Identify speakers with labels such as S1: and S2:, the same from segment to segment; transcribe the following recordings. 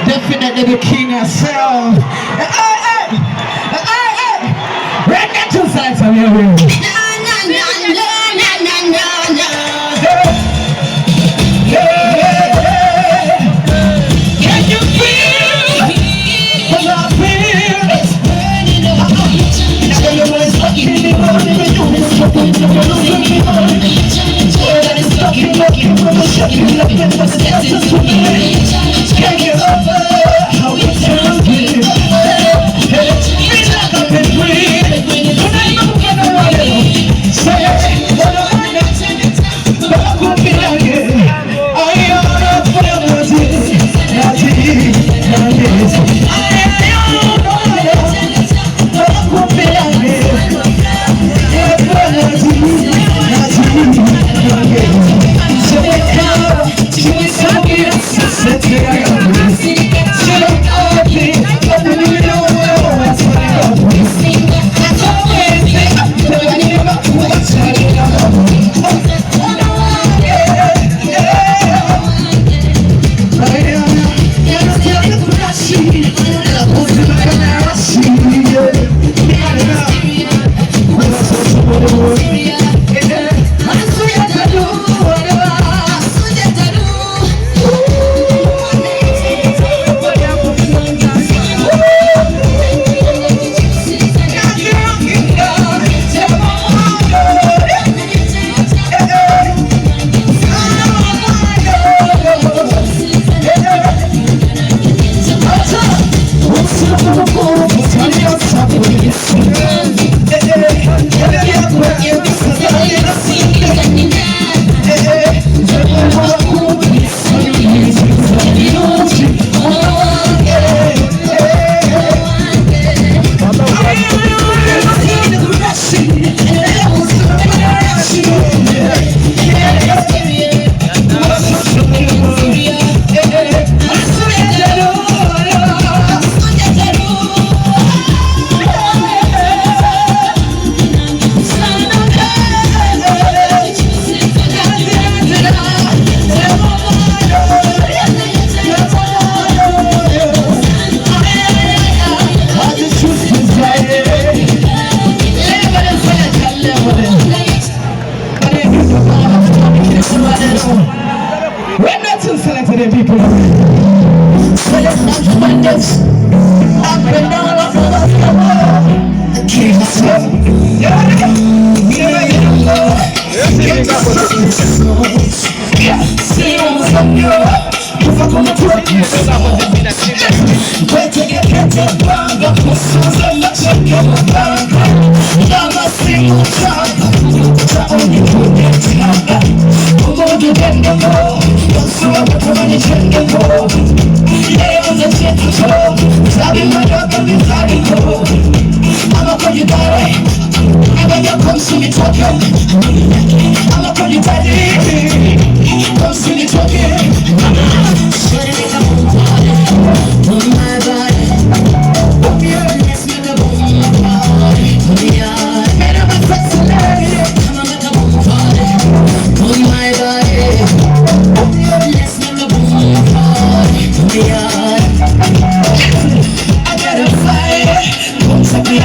S1: Definitely the king herself. Right now, two sides of your room. Can you feel what I feel? It's burning up. Now your voice fucking me on the news. Fucking can't get over how we turn it. Feel like I've been free. When I'm gonna run it. Say what I'm gonna but I could be like it. I am not forever.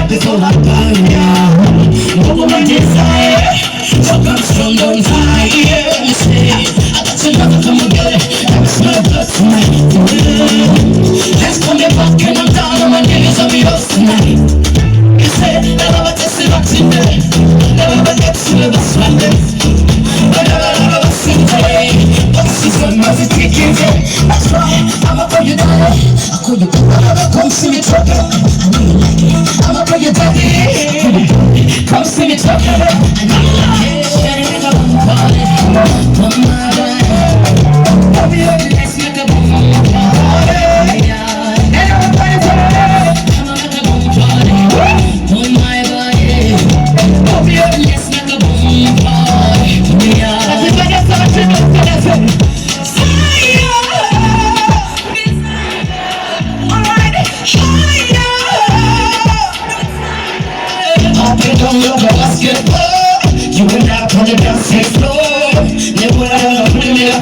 S2: This whole life, yeah. What woman desire?
S1: strong on fire. You say, I got to love from a girl. That's my blood tonight. Let's come back and I'm down on my knees. I'll be yours tonight. You say, never get to lock in there. Never get to live a sweat. Never sing today. But she's a mercy taking it. That's right, I'ma put you down. I'll call you down. Come see me talking. I know you like it. I'ma put you down. Come see me talking. I know you like it. Let's make a boom party. On my body. Let's make a boom party. You and I on the dancing floor. Never ever put me up.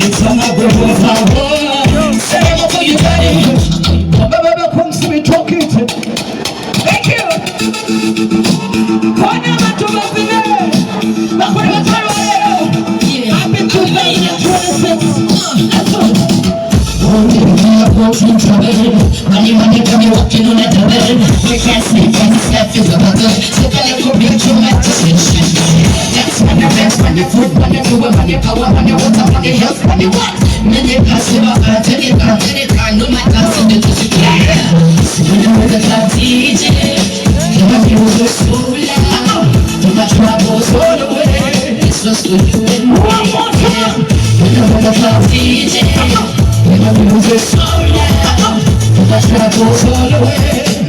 S1: You tell my bro if I want. Say I'm for you, daddy. Baba comes to me talking to. Thank you. I've been to Vegas 26. Let's go. Money, come you walking on that bed. We can't sleep when the stuff is about to. So can you go bring your meditation? That's when the best, when the food, when the fuel, when the power, when the water, when the health, when the what? Many pass it up, tell it, no matter how the music is. When you with the club DJ, the music so loud, too much troubles all the way. It's just with you and me. One more time. When you with the club DJ. The music so loud, too much troubles all the way.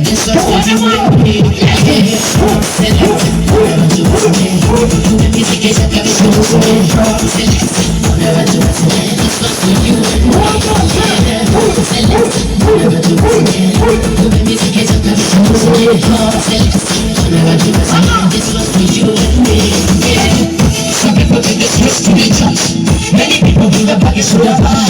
S1: This was what you with me. Select, never do it again. The music is a very slow way. Select, never do it again. This was for you and me. Select, never do it again. The music is a very slow way. Select, never do it again. This was for you and me. Some people take the stress to the church. Many people bring the baggage to the bar.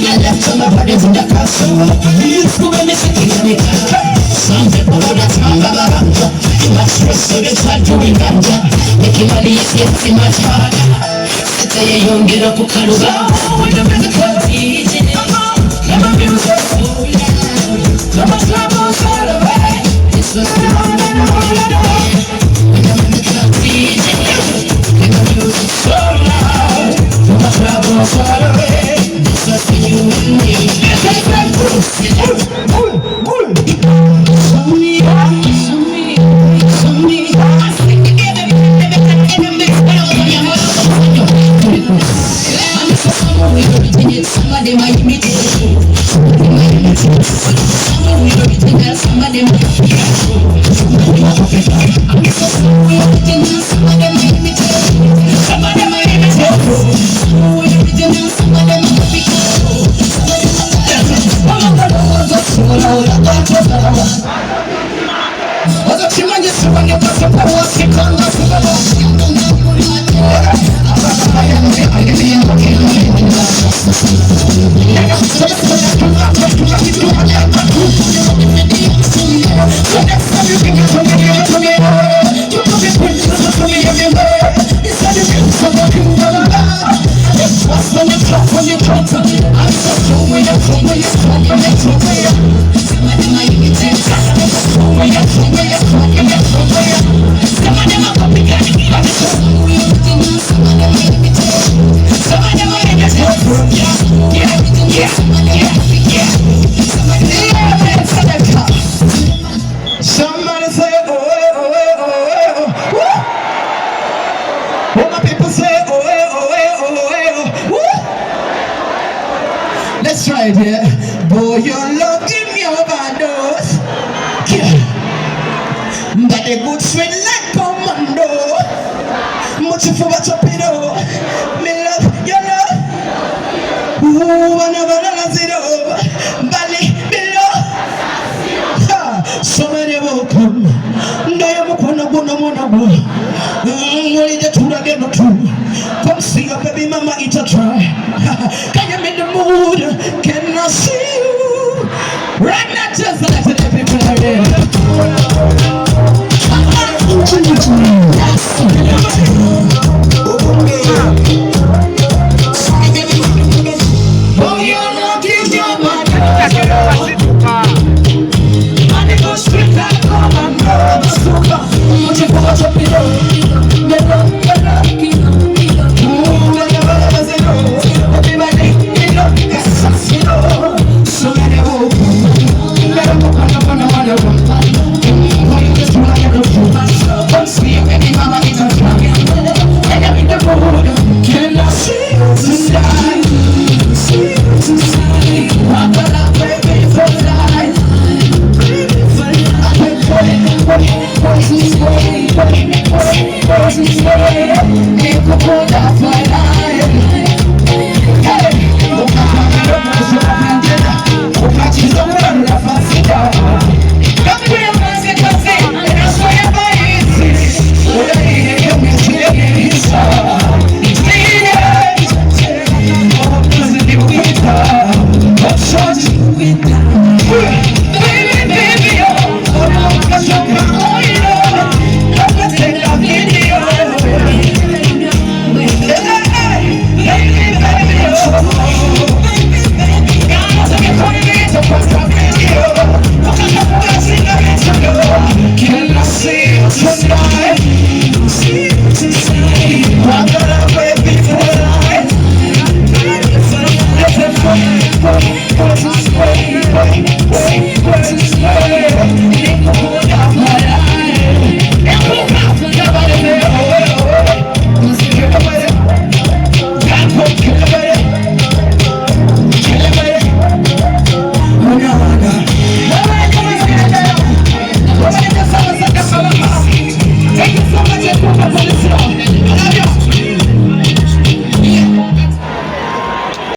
S1: I left some of my brothers in the castle. Used to be sitting in the car. Some people know that's my baba. Too much stress, so they start doing ganja. Making money is getting much harder. Sit there, young, get up, Kaluga. When the music was DJ, never music so loud. So much trouble, so the way. This was the one that I wanted to do. When the music was DJ, never music so loud. So much trouble, so the way. This was for you and me. Let's somebody might imitate you. Somebody might imitate you. Somebody will original, somebody might imitate you. Somebody might imitate you. Somebody might imitate you. Somebody might imitate you. Somebody original, somebody might imitate you. Somebody say, oh, oh, oh, oh, oh, oh. All my people say, oh, oh, oh, oh, oh. Let's try it here. Boy, your love give me overdose. Yeah. But the good sweet like commando. Much for what's up, you know. Me love, your love. Ooh, I never realized it over. Bali, below. So many will come. Never gonna go. Only the two that get no two. Come see your baby mama eat a try. Can you make the mood? Can I see you? Right now, just like the people are here. nikukunda forever.